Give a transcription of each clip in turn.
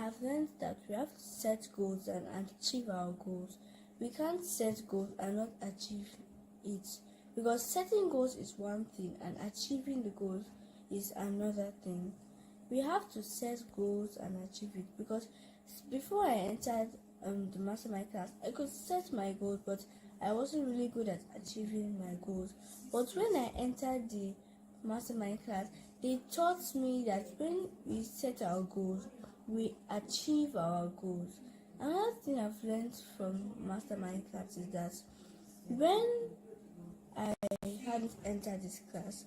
have learned that we have to set goals and achieve our goals. We can't set goals and not achieve it, because setting goals is one thing and achieving the goals is another thing. We have to set goals and achieve it, because before I entered the mastermind class, I could set my goals, but I wasn't really good at achieving my goals. But when I entered the mastermind class, they taught me that when we set our goals, we achieve our goals. Another thing I've learned from mastermind class is that when I hadn't entered this class,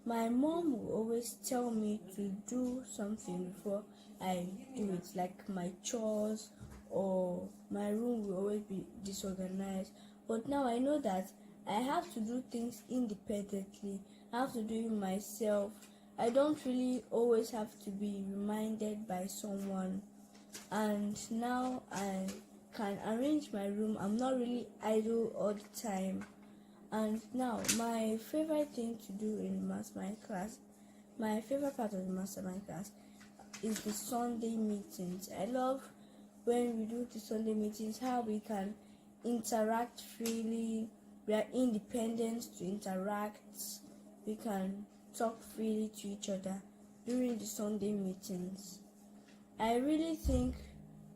my mom will always tell me to do something before I do it, like my chores, or my room will always be disorganized. But now I know that I have to do things independently. I have to do it myself. I don't really always have to be reminded by someone. And now I can arrange my room. I'm not really idle all the time. And now my favorite thing to do in mastermind class, my favorite part of the mastermind class is the Sunday meetings. I love when we do the Sunday meetings, how we can interact freely. We are independent to interact. We can talk freely to each other during the Sunday meetings. I really think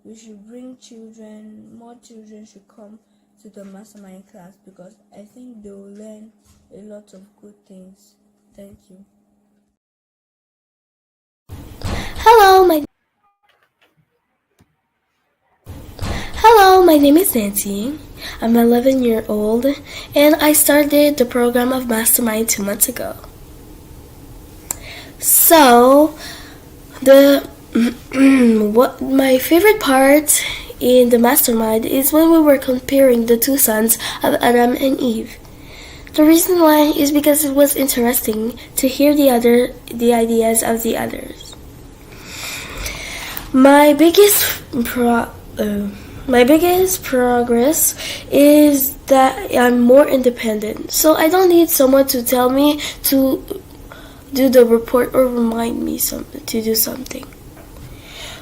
we should bring children, more children should come to the mastermind class, because I think they will learn a lot of good things. Thank you. Hello, my name is Nancy. I'm 11 years old and I started the program of Mastermind 2 months ago. So, the what my favorite part in the mastermind is when we were comparing the two sons of Adam and Eve. The reason why is because it was interesting to hear the ideas of the others. My biggest progress is that I'm more independent. So I don't need someone to tell me to do the report or remind me to do something.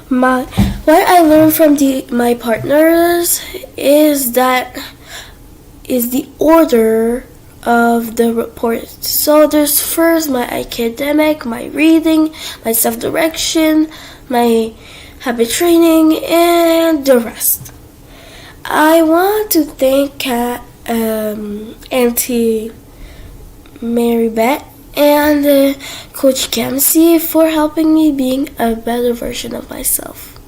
What I learned from my partners is the order of the report. So there's first my academic, my reading, my self-direction, my habit training, and the rest. I want to thank Auntie Mary Beth and Coach Kamsi for helping me being a better version of myself.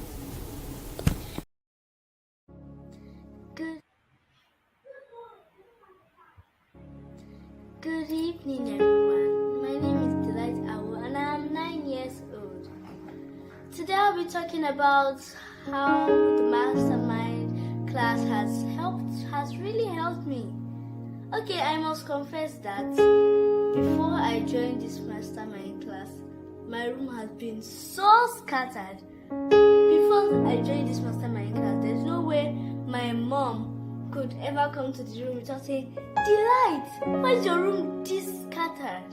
Good evening, everyone. My name is Delight Awu and I am 9 years old. Today I'll be talking about how the mastermind class has really helped me. Okay, I must confess that before I joined this mastermind class, my room has been so scattered. Before I joined this mastermind class, there's no way my mom could ever come to the room without saying, Delight, why is your room this scattered?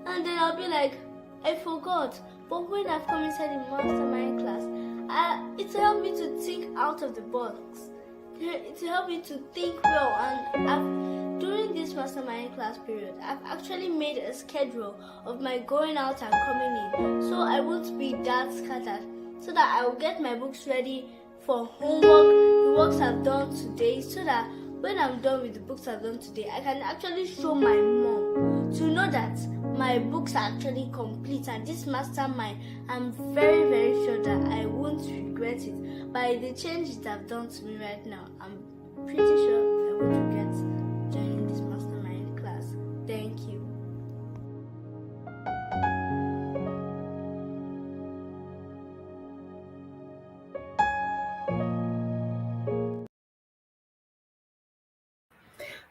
And then I'll be like, I forgot. But when I've come inside the mastermind class, it helped me to think out of the box. It helped me to think well. And during this mastermind class period, I've actually made a schedule of my going out and coming in, so I won't be that scattered, so that I will get my books ready for homework, the works I've done today, so that when I'm done with the books I've done today, I can actually show my mom to know that my books are actually complete. And this mastermind, I'm very, very sure that I won't regret it. By the changes that have done to me right now, I'm pretty sure I won't regret joining this mastermind class. Thank you.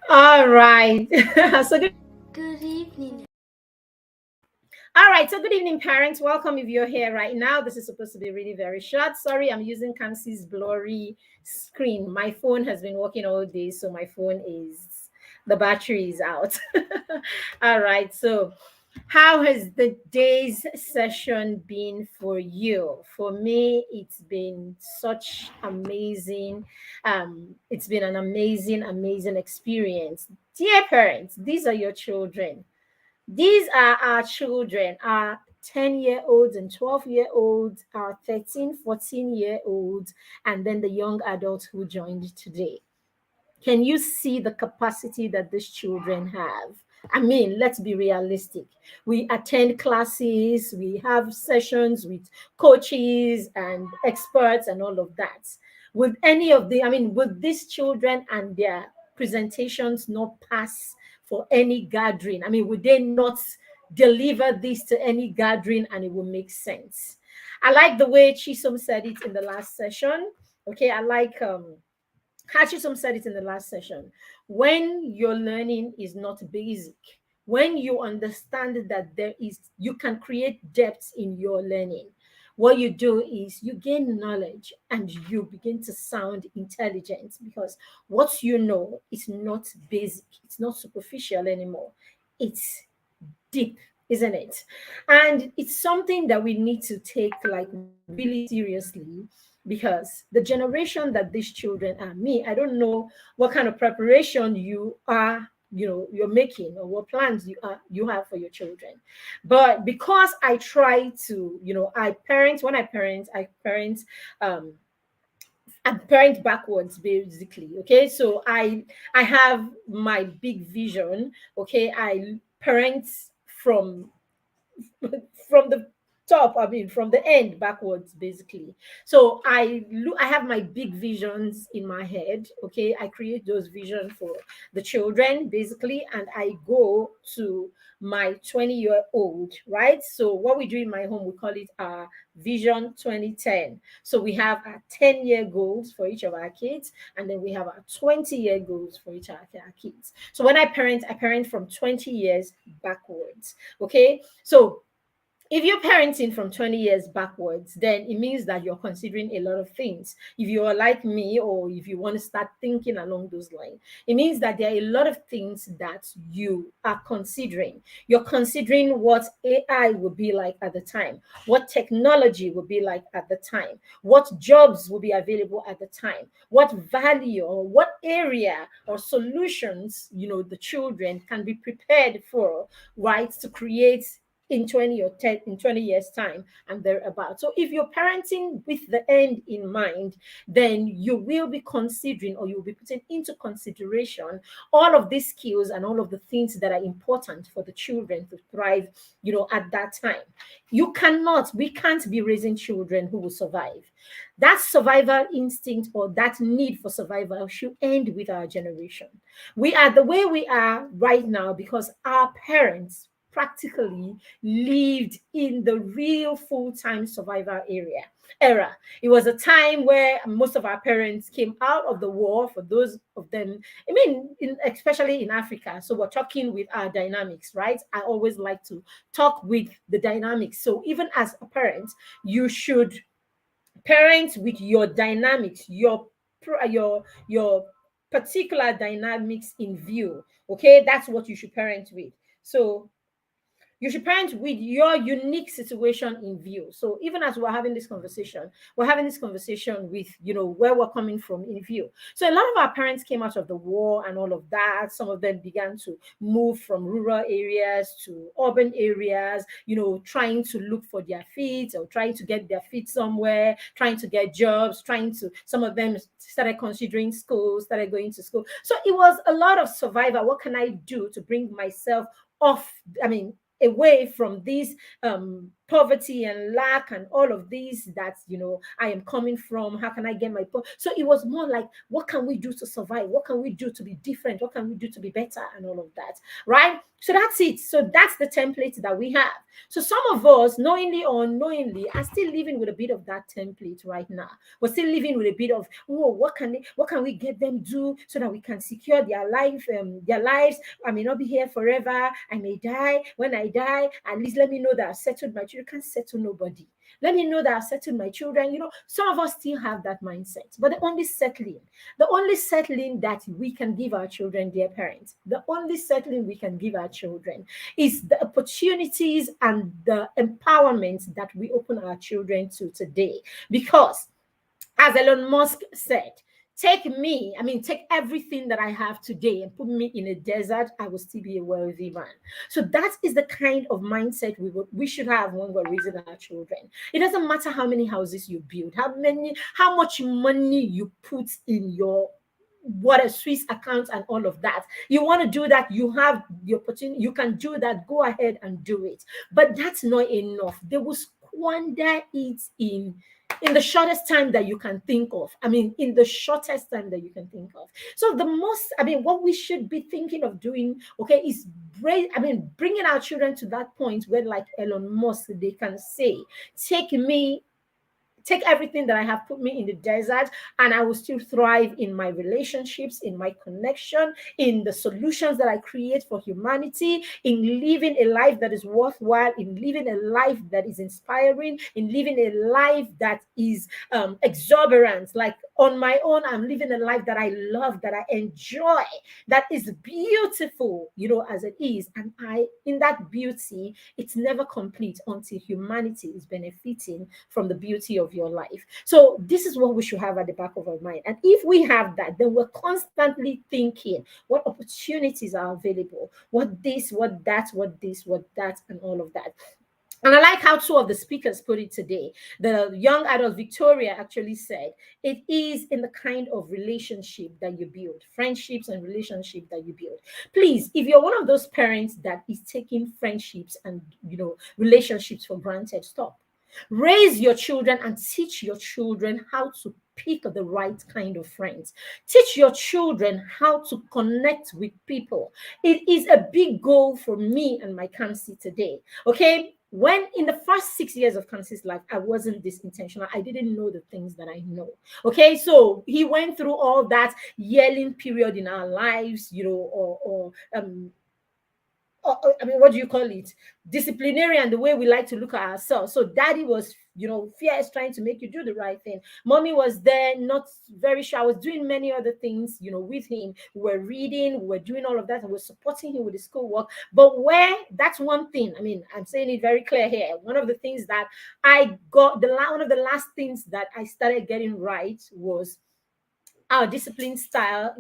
All right. so Good evening. All right. So good evening, parents. Welcome if you're here right now. This is supposed to be really very short. Sorry, I'm using Kamsi's blurry screen. My phone has been working all day, so my phone is the battery is out. All right. So How has the day's session been for you? For me, it's been such amazing. It's been an amazing, amazing experience. Dear parents, these are your children. These are our children, our 10-year-olds and 12-year-olds, our 13, 14-year-olds, and then the young adults who joined today. Can you see the capacity that these children have? I mean, let's be realistic. We attend classes, we have sessions with coaches and experts and all of that. Would any of the, I mean, would these children and their presentations not pass for any gathering? I mean, would they not deliver this to any gathering and it will make sense? I like the way Chisom said it in the last session. Okay, I like Hachinson said it in the last session. When your learning is not basic, when you understand that you can create depth in your learning, what you do is you gain knowledge and you begin to sound intelligent because what you know is not basic, it's not superficial anymore, it's deep, isn't it? And it's something that we need to take like really seriously because the generation that these children are, me, I don't know what kind of preparation you are, you're making, or what plans you have for your children. But because I try to, I parent, when I parent, um and parent backwards basically. Okay, so I have my big vision. Okay, I parent from from the top, I mean from the end backwards basically. So I have my big visions in my head. Okay, I create those visions for the children basically, and I go to my 20-year-old, right? So what we do in my home, we call it our vision 2010. So we have our 10-year goals for each of our kids, and then we have our 20-year goals for each of our kids. So when I parent from 20 years backwards. Okay, so if you're parenting from 20 years backwards, then it means that you're considering a lot of things. If you are like me, or if you want to start thinking along those lines, it means that there are a lot of things that you are considering. You're considering what AI will be like at the time, what technology will be like at the time, what jobs will be available at the time, what value or what area or solutions, the children can be prepared for, right, to create in 20 or 10 in 20 years time and thereabout. So if you're parenting with the end in mind, then you will be considering, or you'll be putting into consideration all of these skills and all of the things that are important for the children to thrive, at that time. We can't be raising children who will survive. That survival instinct or that need for survival should end with our generation. We are the way we are right now because our parents practically lived in the real full-time survival era. It was a time where most of our parents came out of the war, for those of them, I mean, especially in Africa. So we're talking with our dynamics, right? I always like to talk with the dynamics. So even as a parent, you should parent with your dynamics, your particular dynamics in view. Okay, that's what you should parent with. So you should parent with your unique situation in view. So even as we're having this conversation with, where we're coming from in view. So a lot of our parents came out of the war and all of that. Some of them began to move from rural areas to urban areas, trying to look for their feet, or trying to get their feet somewhere, trying to get jobs, some of them started considering school, started going to school. So it was a lot of survival. What can I do to bring myself off? I mean, away from this poverty and lack and all of these that I am coming from. How can I get so it was more like, what can we do to survive? What can we do to be different? What can we do to be better? And all of that, right? So that's it. So that's the template that we have. So some of us, knowingly or unknowingly, are still living with a bit of that template right now. We're still living with a bit of, what can we get them do so that we can secure their lives? I may not be here forever. I may die. When I die, at least let me know that I've settled my children, can't settle nobody. Let me know that I've settled my children. Some of us still have that mindset, but the only settling that we can give our children, dear parents, the only settling we can give our children is the opportunities and the empowerment that we open our children to today. Because as Elon Musk said, take everything that I have today and put me in a desert, I will still be a wealthy man. So that is the kind of mindset we should have when we're raising our children. It doesn't matter how many houses you build, how much money you put in your what a Swiss account and all of that. You want to do that, you have the opportunity, you can do that, go ahead and do it. But that's not enough. They will squander it in the shortest time that you can think of. In the shortest time that you can think of. So what we should be thinking of doing, okay, is bringing our children to that point where, like Elon Musk, they can say, take everything that I have, put me in the desert, and I will still thrive in my relationships, in my connection, in the solutions that I create for humanity, in living a life that is worthwhile, in living a life that is inspiring, in living a life that is exuberant. Like on my own, I'm living a life that I love, that I enjoy, that is beautiful, as it is. And in that beauty, it's never complete until humanity is benefiting from the beauty of your life. So this is what we should have at the back of our mind. And if we have that, then we're constantly thinking what opportunities are available, what this, what that, what this, what that, and all of that. And I like how two of the speakers put it today. The young adult Victoria actually said, it is in the kind of relationship that you build, friendships and relationship that you build. Please, if you're one of those parents that is taking friendships and relationships for granted, stop. Raise your children and teach your children how to pick the right kind of friends. Teach your children how to connect with people. It is a big goal for me and my Kamsi today. Okay. When in the first 6 years of Kamsi's life, I wasn't this intentional. I didn't know the things that I know. Okay. So he went through all that yelling period in our lives, what do you call it? Disciplinarian, the way we like to look at ourselves. So daddy was, fierce, trying to make you do the right thing. Mommy was there, not very sure. I was doing many other things, with him. We were reading, we were doing all of that, and we're supporting him with his schoolwork. But that's one thing. I'm saying it very clear here. One of the things that I got, one of the last things that I started getting right was our discipline style,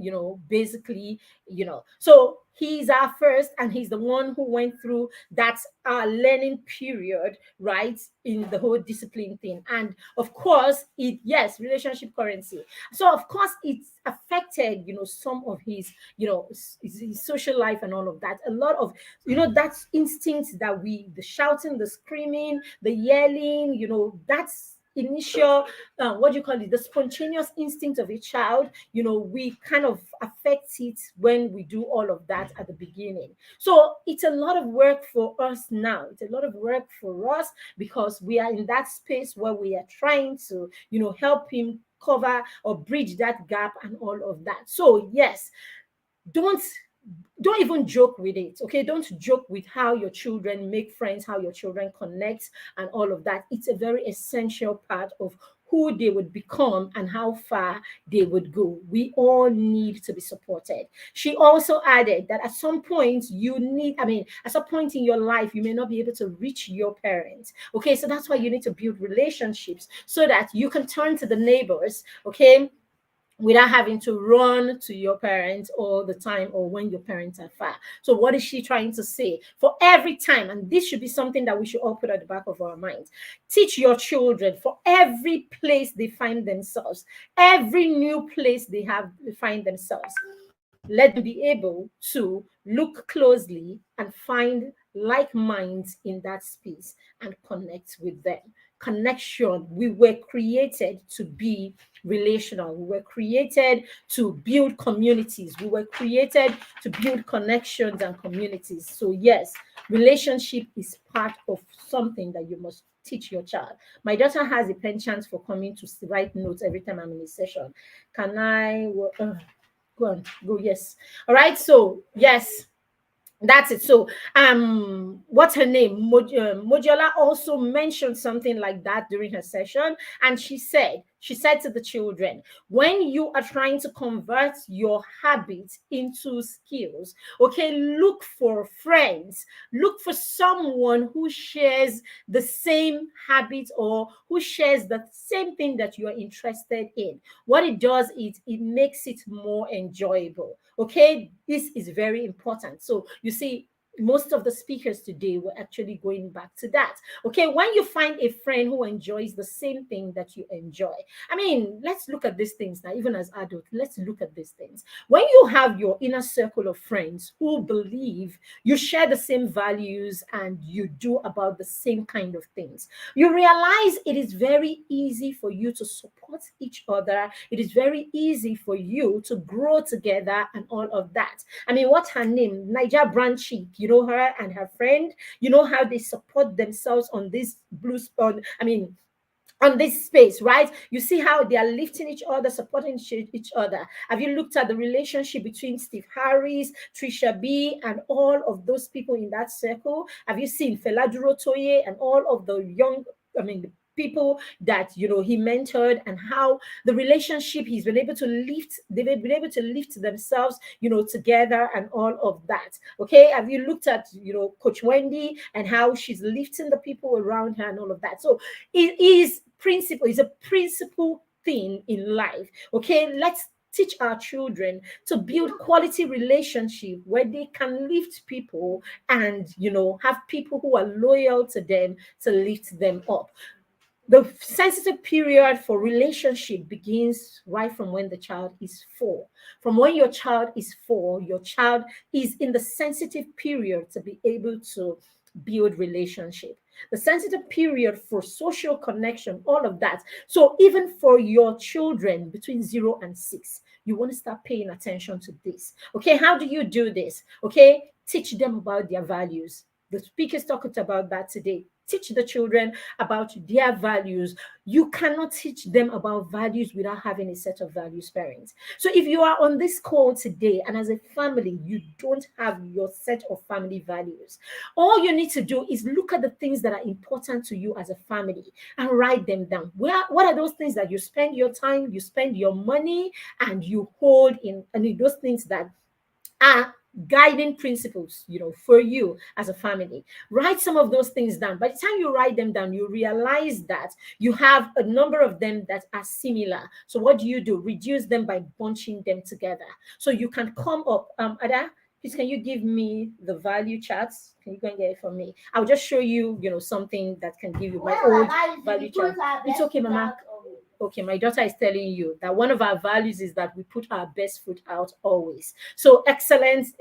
basically, so he's our first, and he's the one who went through that learning period, right, in the whole discipline thing. And of course, relationship currency. So of course, it's affected, some of his, his social life and all of that. A lot of, that's instincts that the shouting, the screaming, the yelling, that's initial the spontaneous instinct of a child. We kind of affect it when we do all of that at the beginning. So it's a lot of work for us now. It's a lot of work for us because we are in that space where we are trying to help him cover or bridge that gap and all of that. So yes, don't even joke with it. Okay, don't joke with how your children make friends, how your children connect and all of that. It's a very essential part of who they would become and how far they would go. We all need to be supported. She also added that at some point at some point in your life, you may not be able to reach your parents. Okay, so that's why you need to build relationships so that you can turn to the neighbors, okay, without having to run to your parents all the time or when your parents are far. So what is she trying to say? For every time, and this should be something that we should all put at the back of our minds, teach your children for every place they find themselves, every new place they find themselves. Let them be able to look closely and find like minds in that space and connect with them. Connection. We were created to be relational. We were created to build communities. We were created to build connections and communities. So yes, relationship is part of something that you must teach your child. My daughter has a penchant for coming to write notes every time I'm in a session. Can I go on? Go, yes. All right. So yes, That's it. So, what's her name? Modiola also mentioned something like that during her session, and she said to the children, when you are trying to convert your habits into skills, okay, look for friends, look for someone who shares the same habits or who shares the same thing that you are interested in. What it does is it makes it more enjoyable. Okay, this is very important. So you see, most of the speakers today were actually going back to that. Okay, when you find a friend who enjoys the same thing that you enjoy, I mean, let's look at these things now. Even as adults, let's look at these things. When you have your inner circle of friends who believe you share the same values and you do about the same kind of things, you realize it is very easy for you to support each other. It is very easy for you to grow together and all of that. I mean, what's her name? Niger Branchik, you know her and her friend. You know how they support themselves on this on this space, right? You see how they are lifting each other, supporting each other. Have you looked at the relationship between Steve Harris, Trisha B, and all of those people in that circle? Have you seen Feladuro Toye and all of the the people that he mentored, and how the relationship he's been able to lift, they've been able to lift themselves, together and all of that. Okay, have you looked at Coach Wendy and how she's lifting the people around her and all of that? So it is principle, is a principle thing in life. Okay, let's teach our children to build quality relationship where they can lift people and have people who are loyal to them to lift them up. The sensitive period for relationship begins right from when the child is 4. From when your child is 4, your child is in the sensitive period to be able to build relationship. The sensitive period for social connection, all of that. So even for your children between 0 and 6, you want to start paying attention to this. Okay, how do you do this? Okay, teach them about their values. The speakers talked about that today. Teach the children about their values. You cannot teach them about values without having a set of values, parents. So if you are on this call today and as a family, you don't have your set of family values, all you need to do is look at the things that are important to you as a family and write them down. What are those things that you spend your time, you spend your money, and you hold in, and those things that are guiding principles, for you as a family. Write some of those things down. By the time you write them down, you realize that you have a number of them that are similar. So what do? Reduce them by bunching them together. So you can come up, Ada, please, can you give me the value charts? Can you go and get it for me? I'll just show you, something that can give you my old value chart. It's okay, Mama. Okay, my daughter is telling you that one of our values is that we put our best foot out always. So excellence,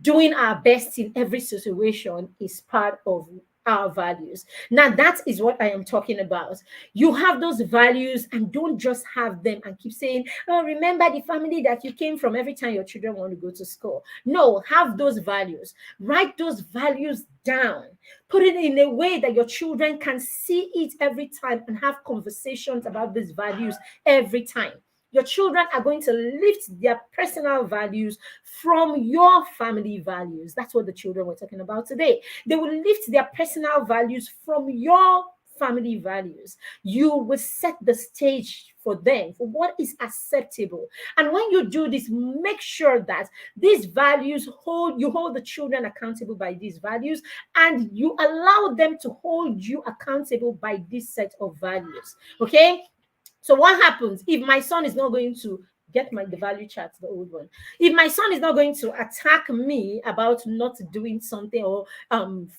doing our best in every situation is part of our values. Now, that is what I am talking about. You have those values and don't just have them and keep saying, oh, remember the family that you came from every time your children want to go to school. No, have those values. Write those values down. Put it in a way that your children can see it every time and have conversations about these values every time. Your children are going to lift their personal values from your family values. That's what the children were talking about today. They will lift their personal values from your family values. You will set the stage for them for what is acceptable. And when you do this, make sure that these values hold the children accountable by these values, and you allow them to hold you accountable by this set of values. Okay? So what happens if my son is not going to get the value chart, the old one? If my son is not going to attack me about not doing something or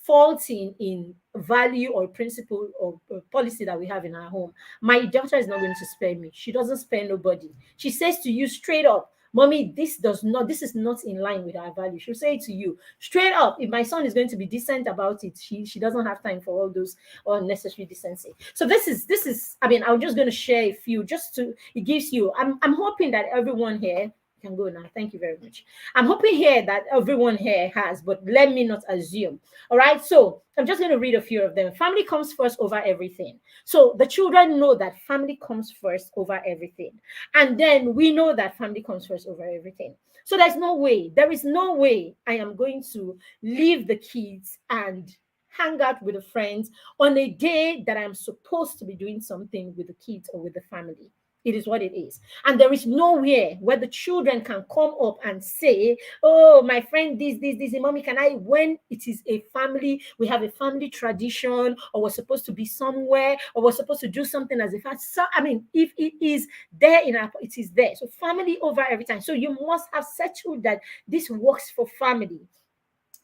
faulting in value or principle or policy that we have in our home, my daughter is not going to spare me. She doesn't spare nobody. She says to you straight up, Mommy, this is not in line with our value. She'll say it to you straight up. If my son is going to be decent about it, she doesn't have time for all those unnecessary decency. So this is I'm just going to share a few just to, it gives you, I'm hoping that everyone here can go now. Thank you very much. I'm hoping here that everyone here has, but let me not assume. All right. So I'm just going to read a few of them. Family comes first over everything. So the children know that family comes first over everything. And then we know that family comes first over everything. So there is no way I am going to leave the kids and hang out with the friends on a day that I'm supposed to be doing something with the kids or with the family. It is what it is. And there is nowhere where the children can come up and say, oh, my friend, this, mommy, can I, when it is a family, we have a family tradition, or we're supposed to be somewhere, or we're supposed to do something as a family. So, I mean, if it is there it is there. So family over every time. So you must have settled that this works for family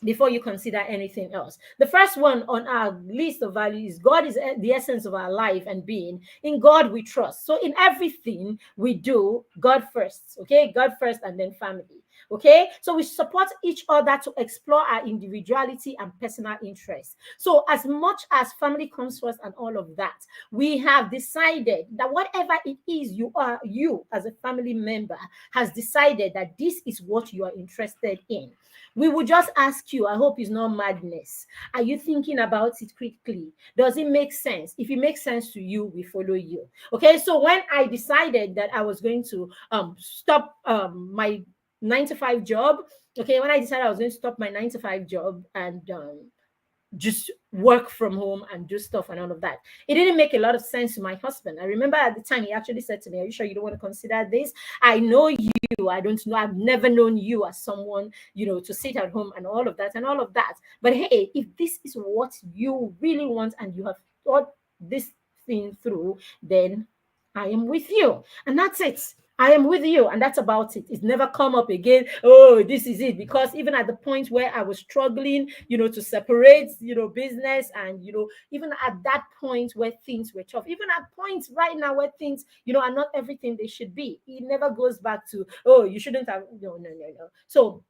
before you consider anything else. The first one on our list of values is God is the essence of our life and being. In God we trust. So in everything we do, God first, okay? God first and then family, okay? So we support each other to explore our individuality and personal interests. So as much as family comes first and all of that, we have decided that whatever it is you as a family member has decided that this is what you are interested in. We will just ask you, I hope it's not madness. Are you thinking about it quickly? Does it make sense? If it makes sense to you, we follow you. Okay, so when I decided that I was going to stop my 9 to 5 job, okay, when I decided I was going to stop my 9 to 5 job and just work from home and do stuff and all of that, it didn't make a lot of sense to my husband. I remember at the time he actually said to me, are you sure you don't want to consider this? I know you, I don't know, I've never known you as someone, to sit at home and all of that. But hey, if this is what you really want and you have thought this thing through, then I am with you. And that's it. I am with you, and that's about it. It's never come up again. Oh, this is it. Because even at the point where I was struggling, to separate, business and, even at that point where things were tough, even at points right now where things, are not everything they should be, it never goes back to, oh, you shouldn't have, no. So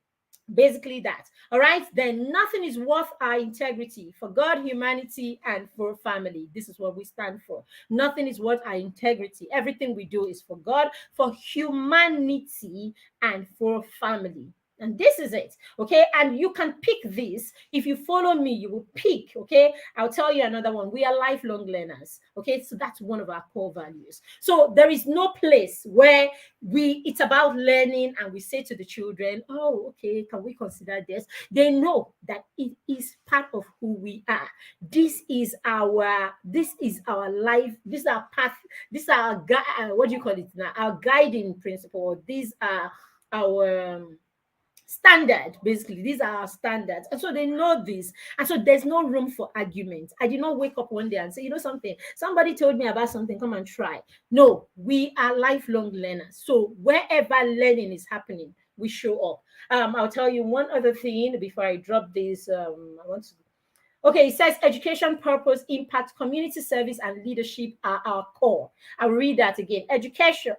basically that. All right, then nothing is worth our integrity for God, humanity, and for family. This is what we stand for. Nothing is worth our integrity. Everything we do is for God, for humanity, and for family. And this is it, okay? And you can pick this. If you follow me, you will pick, okay? I'll tell you another one. We are lifelong learners, okay? So that's one of our core values. So there is no place where it's about learning and we say to the children, oh, okay, can we consider this? They know that it is part of who we are. This is our life. This is our path. This is our, what do you call it now? Our guiding principle. These are our standard. Basically, these are our standards, and so they know this, and so there's no room for argument. I did not wake up one day and say, something, somebody told me about something, come and try. No, we are lifelong learners. So wherever learning is happening, we show up. I'll tell you one other thing before I drop this. Okay, it says education, purpose, impact, community service, and leadership are our core. I'll read that again. Education,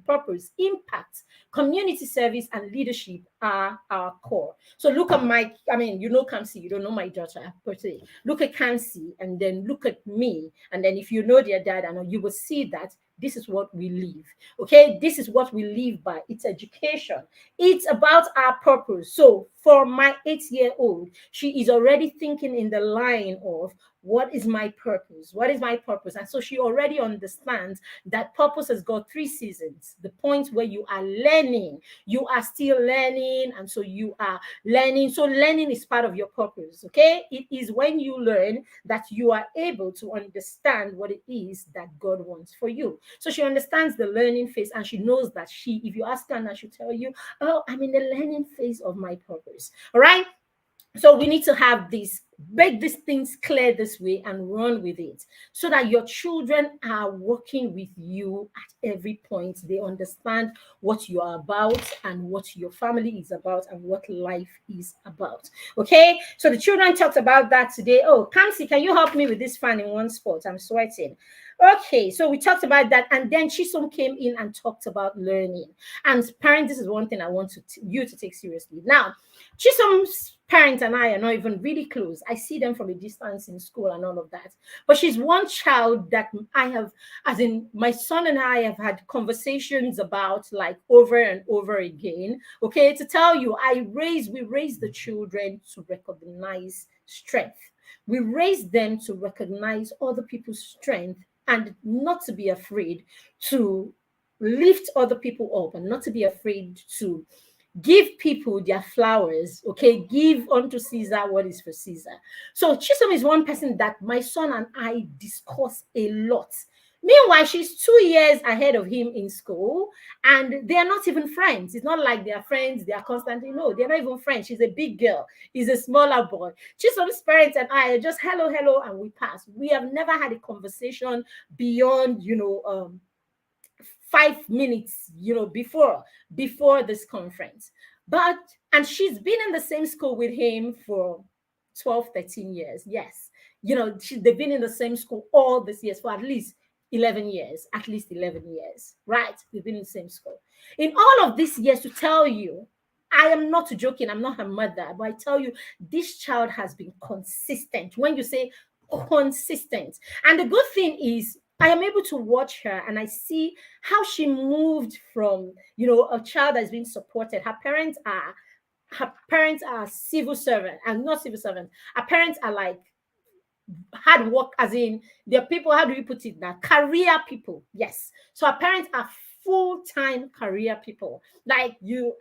purpose, impact, community service, and leadership are our core. So look at Kamsi, you don't know my daughter per se. Look at Kamsi and then look at me. And then if you know their dad, and you will see that this is what we live. Okay, this is what we live by. It's education. It's about our purpose. So for my 8-year-old, she is already thinking in the line of, what is my purpose? What is my purpose? And so she already understands that purpose has got 3 seasons. The point where you are learning, you are still learning, and so you are learning. So learning is part of your purpose, okay? It is when you learn that you are able to understand what it is that God wants for you. So she understands the learning phase, and she knows that if you ask her now, she'll tell you, oh, I'm in the learning phase of my purpose, all right? So we need to have this, make these things clear this way and run with it so that your children are working with you at every point. They understand what you are about and what your family is about and what life is about. Okay, so the children talked about that today. Oh, Kamsi, can you help me with this fan in one spot? I'm sweating. Okay, so we talked about that, and then Chisom came in and talked about learning. And parents, this is one thing I want you to take seriously. Now, Chisom parents and I are not even really close. I see them from a distance in school and all of that. But she's one child that I have, as in my son and I have had conversations about like over and over again. Okay, to tell you, we raise the children to recognize strength. We raise them to recognize other people's strength and not to be afraid to lift other people up and not to be afraid to give people their flowers. Okay, give unto Caesar what is for Caesar. So Chisom is one person that my son and I discuss a lot. Meanwhile, she's 2 years ahead of him in school, and they are not even friends. It's not like they are friends, they are constantly, no, they're not even friends. She's a big girl, he's a smaller boy. Chisom's parents and I are just hello, hello, and we pass. We have never had a conversation beyond, 5 minutes, before this conference. But and she's been in the same school with him for 12, 13 years. Yes. They've been in the same school all these years for at least 11 years, right? They've been in the same school. In all of these years, to tell you, I am not joking, I'm not her mother, but I tell you, this child has been consistent. When you say consistent, and the good thing is, I am able to watch her and I see how she moved from, a child that's been supported. Her parents are civil servants and not civil servants. Her parents are like hard work, as in they're people, how do you put it now? Career people. Yes. So her parents are full-time career people. Like you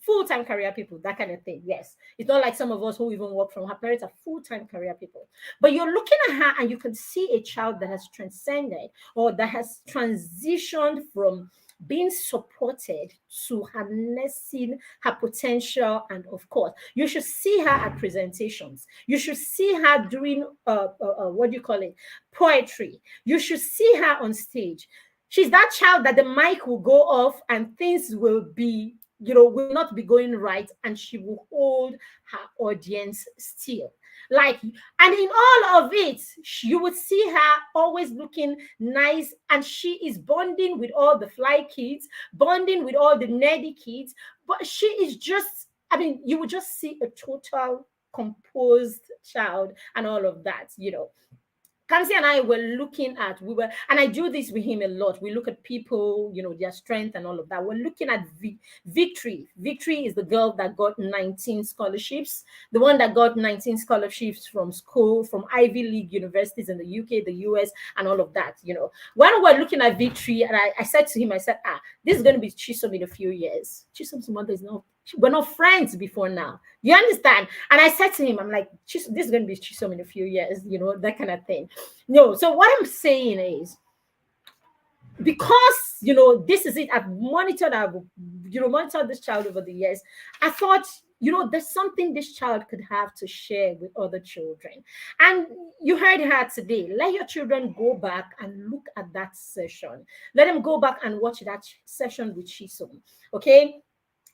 full-time career people, that kind of thing. Yes. It's not like some of us who even work from. Her parents are full-time career people. But you're looking at her and you can see a child that has transcended or that has transitioned from being supported to harnessing her potential. And of course, you should see her at presentations. You should see her doing what do you call it, poetry. You should see her on stage. She's that child that the mic will go off and things will be, will not be going right, and she will hold her audience still. Like, and in all of it, you would see her always looking nice, and she is bonding with all the fly kids, bonding with all the nerdy kids. But she is just, I mean, you would just see a total composed child and all of that. Kamsi and I were and I do this with him a lot. We look at people, their strength and all of that. We're looking at Victory. Victory is the girl that got 19 scholarships, the one that got 19 scholarships from school, from Ivy League universities in the UK, the US, and all of that. When we're looking at Victory, and I said to him, this is going to be Chisom in a few years. Chisom's mother is not, we're not friends before now. You understand? And I said to him, I'm like, this is going to be Chisom in a few years, that kind of thing. No, so what I'm saying is, because this is it, I've monitored this child over the years. I thought, there's something this child could have to share with other children. And you heard her today. Let your children go back and look at that session. Let them go back and watch that session with Chisom. Okay,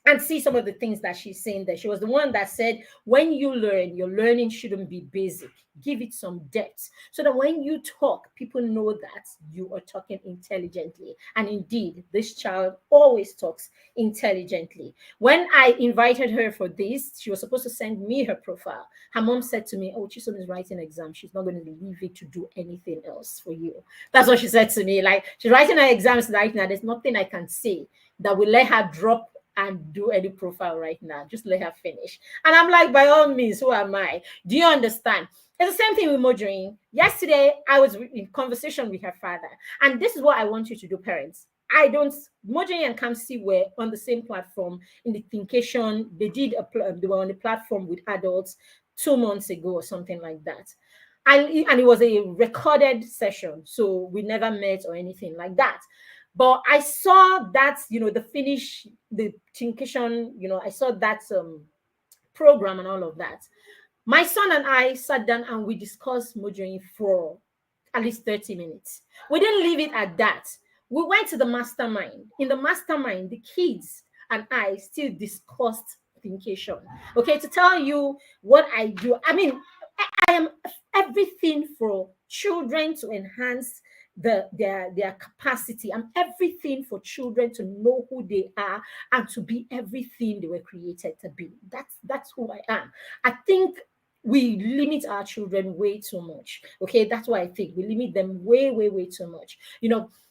and see some of the things that she's saying there. She was the one that said, when you learn, your learning shouldn't be basic. Give it some depth so that when you talk, people know that you are talking intelligently. And indeed, this child always talks intelligently. When I invited her for this, she was supposed to send me her profile. Her mom said to me, oh, Chisom is writing an exam. She's not going to leave it to do anything else for you. That's what she said to me. Like, she's writing her exams right now. There's nothing I can say that will let her drop and do any profile right now. Just let her finish. And I'm like, by all means, who am I? Do you understand? It's the same thing with Mojoin. Yesterday, I was in conversation with her father. And this is what I want you to do, parents. Mojoin and Kamsi were on the same platform in the Thinkation. They were on the platform with adults 2 months ago or something like that. And it was a recorded session. So we never met or anything like that. But I saw that, the Thinkation, I saw that program and all of that. My son and I sat down and we discussed Mojoin for at least 30 minutes. We didn't leave it at that. We went to the mastermind. In the mastermind, the kids and I still discussed Thinkation. Okay, to tell you what I do. I mean, I am everything for children to enhance their capacity. I'm everything for children to know who they are and to be everything they were created to be. That's who I am. I think we limit our children way too much. Okay, that's why I think we limit them way, way, way too much.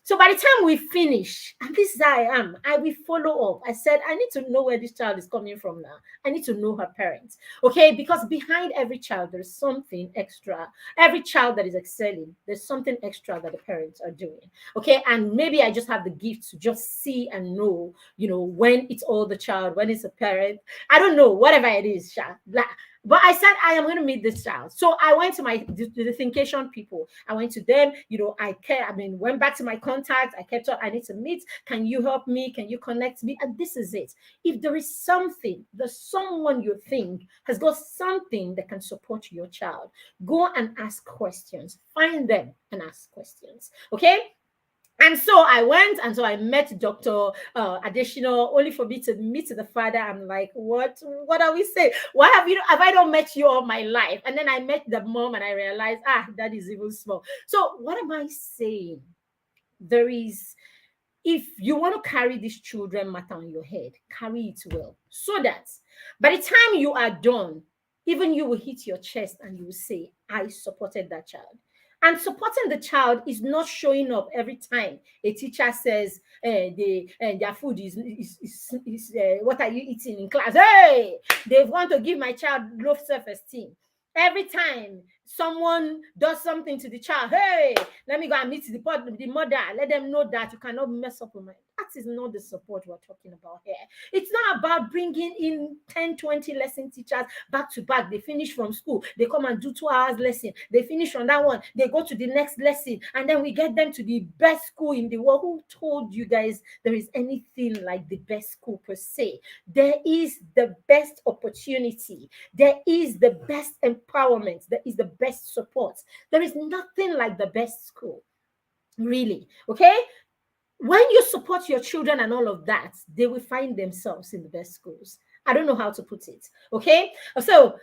So by the time we finish, and this is how I am, I will follow up. I said, I need to know where this child is coming from now. I need to know her parents. Okay, because behind every child, there's something extra. Every child that is excelling, there's something extra that the parents are doing. Okay, and maybe I just have the gift to just see and know, when it's all the child, when it's a parent. I don't know, whatever it is, but I said I am going to meet this child. So I went to the Thinkation people. I went to them. Went back to my contact. I kept up. I need to meet. Can you help me? Can you connect me? And this is it. If there is something, there's someone you think has got something that can support your child, go and ask questions. Find them and ask questions. Okay? And so I went, and so I met Dr. Additional, only for me to meet the father. I'm like, what are we saying? Why have I not met you all my life? And then I met the mom and I realized, that is even small. So what am I saying? If you want to carry this children matter on your head, carry it well, so that by the time you are done, even you will hit your chest and you will say, I supported that child. And supporting the child is not showing up every time a teacher says their food is what are you eating in class? Hey, they want to give my child low self-esteem. Every time someone does something to the child, hey, let me go and meet the mother. Let them know that you cannot mess up with my. That is not the support we're talking about here. It's not about bringing in 10, 20 lesson teachers back to back. They finish from school. They come and do 2 hours lesson. They finish from that one. They go to the next lesson. And then we get them to the best school in the world. Who told you guys there is anything like the best school per se? There is the best opportunity. There is the best empowerment. There is the best support. There is nothing like the best school. Really. Okay? When you support your children and all of that, they will find themselves in the best schools. I don't know how to put it. Okay. So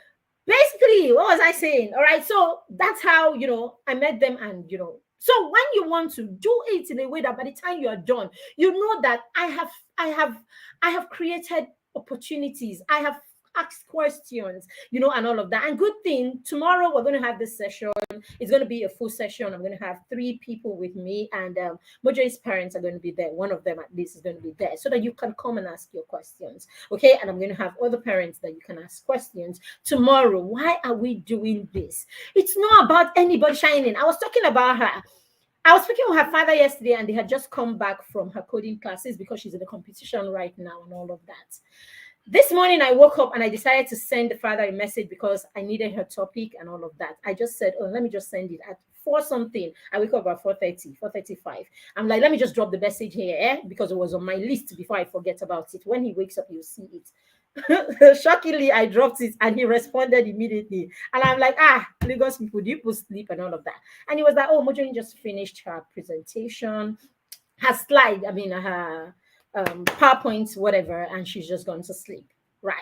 basically, what was I saying? All right. So that's how, I met them. And, so when you want to do it in a way that by the time you are done, you know that I have created opportunities. I have asked questions, and all of that. And good thing, tomorrow we're going to have this session. It's going to be a full session. I'm going to have 3 people with me, and Mojo's parents are going to be there. One of them at least is going to be there, so that you can come and ask your questions. Okay. And I'm going to have other parents that you can ask questions tomorrow. Why are we doing this? It's not about anybody shining. I was talking about her. I was speaking with her father yesterday, and they had just come back from her coding classes because she's in a competition right now and all of that. This morning I woke up and I decided to send the father a message because I needed her topic and all of that. I just said, let me just send it at 4 something. I wake up about 4:30, 4:35. I'm like, let me just drop the message here, because it was on my list before I forget about it. When he wakes up, you'll see it. Shockingly, I dropped it and he responded immediately. And I'm like, Lagos people, do you put sleep and all of that? And he was like, oh, Mojoni just finished her presentation, her slide, her PowerPoint, whatever, and she's just gone to sleep. Right.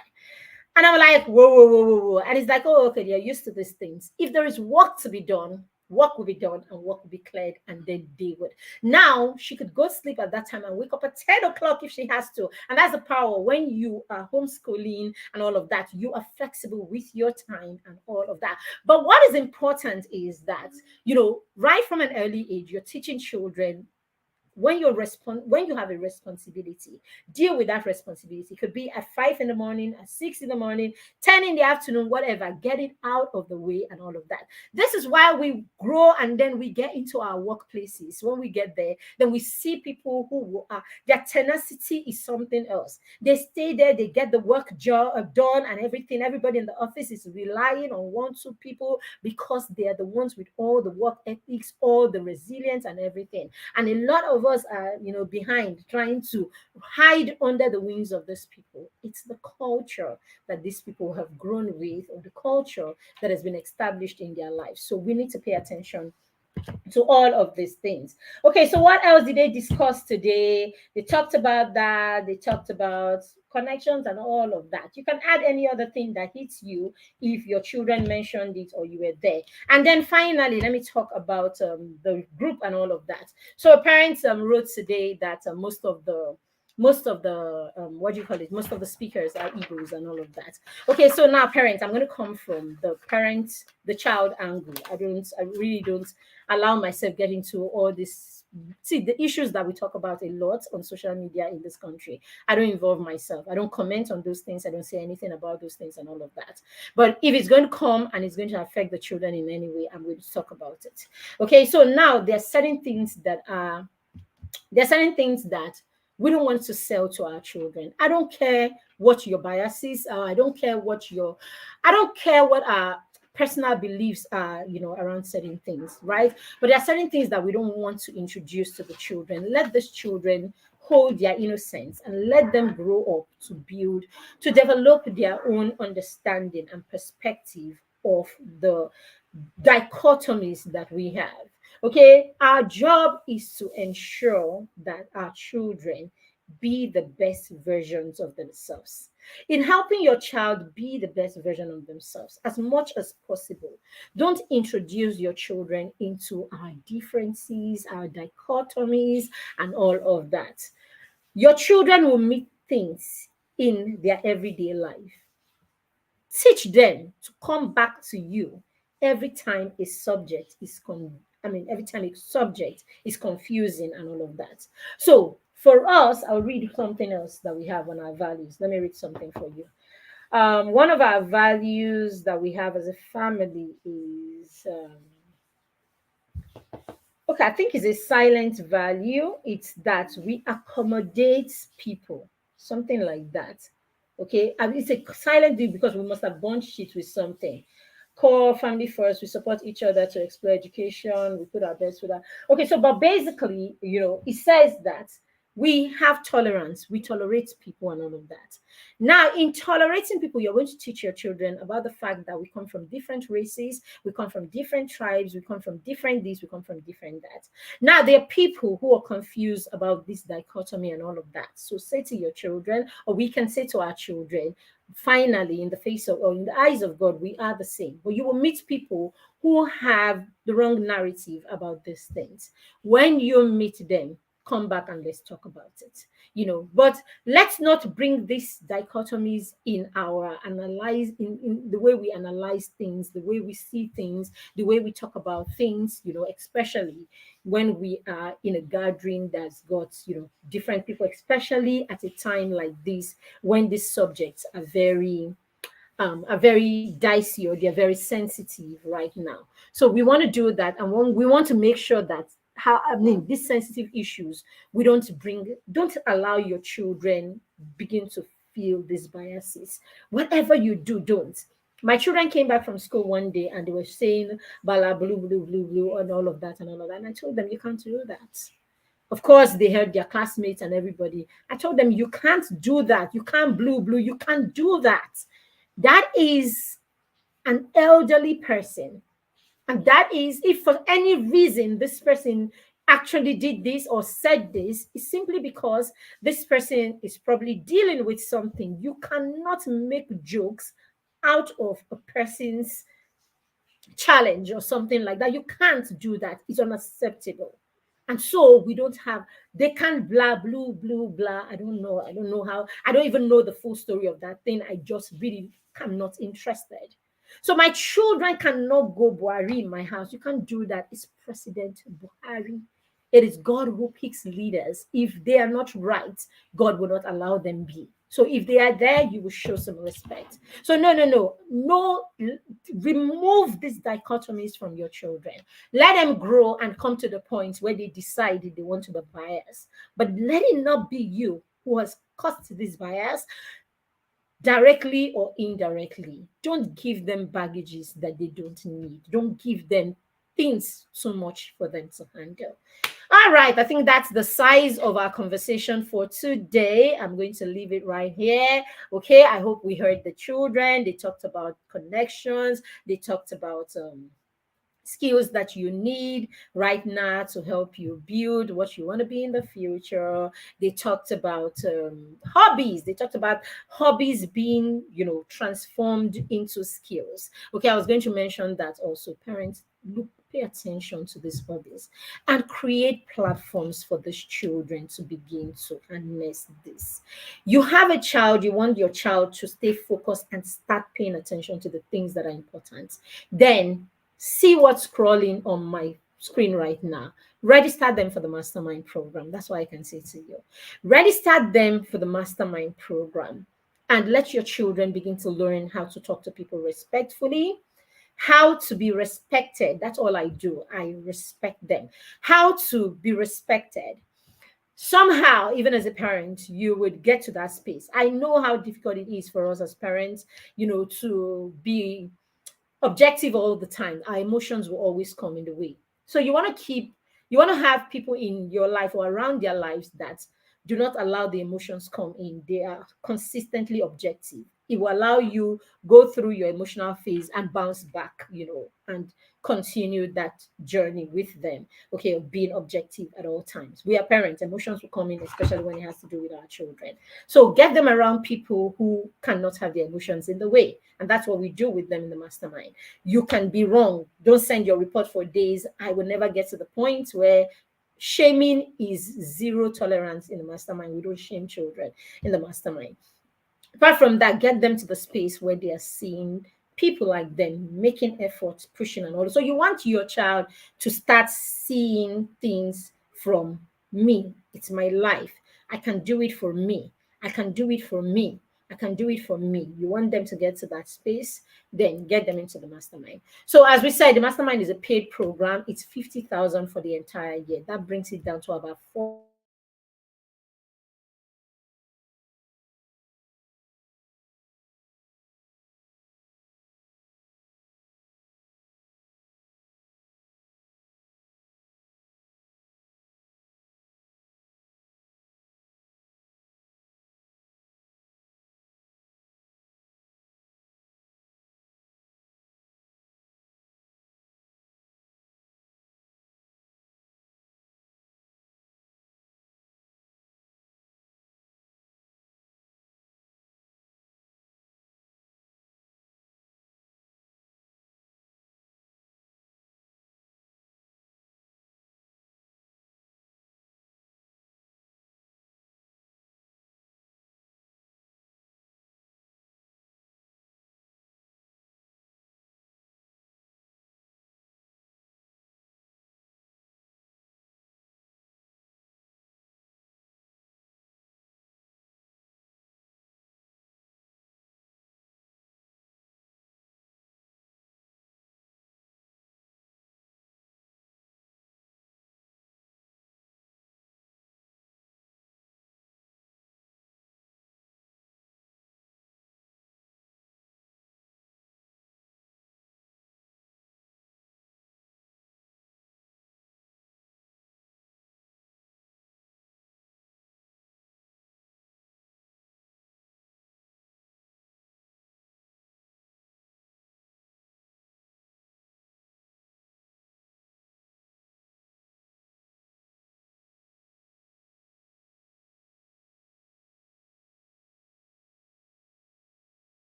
And I'm like, whoa. And it's like, oh, okay, you're used to these things. If there is work to be done, work will be done and work will be cleared, and then they would. Now she could go sleep at that time and wake up at 10 o'clock if she has to. And that's the power. When you are homeschooling and all of that, you are flexible with your time and all of that. But what is important is that, right from an early age, you're teaching children when you have a responsibility, deal with that responsibility. It could be at 5 in the morning, at 6 in the morning, 10 in the afternoon, whatever. Get it out of the way and all of that. This is why we grow, and then we get into our workplaces. When we get there, then we see people who are, their tenacity is something else. They stay there, they get the work job done and everything. Everybody in the office is relying on 1-2 people because they are the ones with all the work ethics, all the resilience and everything. And a lot of us are, behind, trying to hide under the wings of these people. It's the culture that these people have grown with, or the culture that has been established in their lives. So we need to pay attention to all of these things. Okay, so what else did they discuss today? They talked about that. They talked about connections and all of that. You can add any other thing that hits you if your children mentioned it or you were there. And then finally, let me talk about the group and all of that. So parents wrote today that most of the what do you call it, most of the speakers are egos and all of that. Okay, so now parents, I'm going to come from the child angle. I really don't allow myself get into all this. See, the issues that we talk about a lot on social media in this country, I don't involve myself. I don't comment on those things. I don't say anything about those things and all of that. But if it's going to come and it's going to affect the children in any way, I'm going to talk about it. Okay, so now there are certain things that we don't want to sell to our children. I don't care what your biases are. I don't care what our personal beliefs are, around certain things, right? But there are certain things that we don't want to introduce to the children. Let these children hold their innocence and let them grow up to develop their own understanding and perspective of the dichotomies that we have. Okay, our job is to ensure that our children be the best versions of themselves. In helping your child be the best version of themselves as much as possible, don't introduce your children into our differences, our dichotomies, and all of that. Your children will meet things in their everyday life. Teach them to come back to you every time a subject is every time a subject is confusing and all of that. So for us, I'll read something else that we have on our values. Let me read something for you. One of our values that we have as a family is okay, I think it's a silent value. It's that we accommodate people, something like that. Okay, and it's a silent deal because we must have bunched it with something. Core family first, we support each other to explore education, we put our best for that. Okay, so but basically, it says that we have tolerance, we tolerate people and all of that. Now, in tolerating people, you're going to teach your children about the fact that we come from different races, we come from different tribes, we come from different this, we come from different that. Now, there are people who are confused about this dichotomy and all of that. So say to your children, or we can say to our children, finally, in the face of or in the eyes of God, we are the same. But you will meet people who have the wrong narrative about these things. When you meet them, come back and let's talk about it. But let's not bring these dichotomies in our analyze in the way we analyze things, the way we see things, the way we talk about things, especially when we are in a gathering that's got different people, especially at a time like this when these subjects are very dicey or they're very sensitive right now. So we want to do that, and we want to make sure that these sensitive issues, don't allow your children begin to feel these biases. Whatever you do, don't. My children came back from school one day and they were saying bala blue blue blue blue and all of that and all of that. And I told them you can't do that. Of course, they heard their classmates and everybody. I told them you can't do that. You can't blue blue. You can't do that. That is an elderly person. And that is, if for any reason this person actually did this or said this, is simply because this person is probably dealing with something. You cannot make jokes out of a person's challenge or something like that. You can't do that. It's unacceptable. And so we don't have, they can't blah, blue, blue, blah. I don't know. I don't know how. I don't even know the full story of that thing. I just really am not interested. So my children cannot go Buhari in my house. You can't do that. It's President Buhari. It is God who picks leaders. If they are not right, God will not allow them be. So if they are there, you will show some respect. So no, remove these dichotomies from your children. Let them grow and come to the point where they decide they want to be biased. But let it not be you who has caused this bias directly or indirectly. Don't give them baggages that they don't need. Don't give them things so much for them to handle. All right, I think that's the size of our conversation for today. I'm going to leave it right here. Okay, I hope we heard the children. They talked about connections. They talked about skills that you need right now to help you build what you want to be in the future. They talked about hobbies. They talked about hobbies being, transformed into skills. Okay, I was going to mention that also. Parents, pay attention to these hobbies and create platforms for these children to begin to harness this. You have a child, you want your child to stay focused and start paying attention to the things that are important. Then see what's scrolling on my screen right now. Register them for the mastermind program. That's what I can say to you. Register them for the mastermind program and let your children begin to learn how to talk to people respectfully, how to be respected. That's all I do. I respect them. How to be respected. Somehow, even as a parent, you would get to that space. I know how difficult it is for us as parents, to be objective all the time. Our emotions will always come in the way. So you want to have people in your life or around their lives that do not allow the emotions come in. They are consistently objective. It will allow you go through your emotional phase and bounce back, and continue that journey with them. Okay, of being objective at all times. We are parents, emotions will come in, especially when it has to do with our children. So get them around people who cannot have their emotions in the way. And that's what we do with them in the mastermind. You can be wrong. Don't send your report for days. I will never get to the point where shaming is zero tolerance in the mastermind. We don't shame children in the mastermind. Apart from that, get them to the space where they are seeing people like them making efforts, pushing and all. So you want your child to start seeing things from me. It's my life. I can do it for me. I can do it for me. I can do it for me. You want them to get to that space, then get them into the mastermind. So as we said, the mastermind is a paid program. It's 50,000 for the entire year. That brings it down to about 4.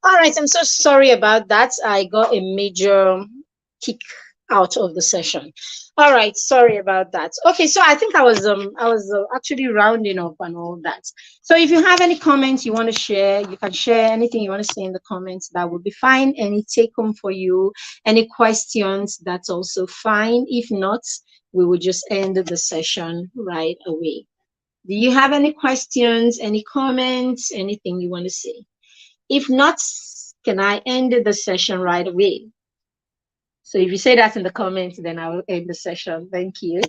All right, I'm so sorry about that. I got a major kick out of the session. All right, sorry about that. Okay, so I think I was actually rounding up and all that. So if you have any comments you want to share, you can share anything you want to say in the comments. That would be fine. Any take home for you, any questions, that's also fine. If not, we will just end the session right away. Do you have any questions, any comments, anything you want to say? If not, can I end the session right away? So if you say that in the comments, then I will end the session. Thank you.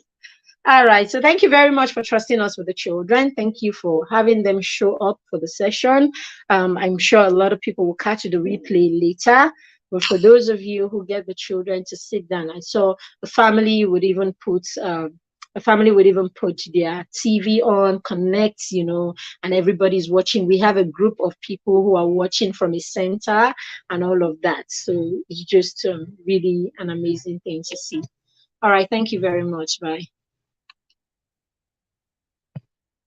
All right. So thank you very much for trusting us with the children. Thank you for having them show up for the session. I'm sure a lot of people will catch the replay later. But for those of you who get the children to sit down, I saw the family would even put A family would even put their TV on, connect, and everybody's watching. We have a group of people who are watching from a center and all of that. So it's just really an amazing thing to see. All right. Thank you very much. Bye.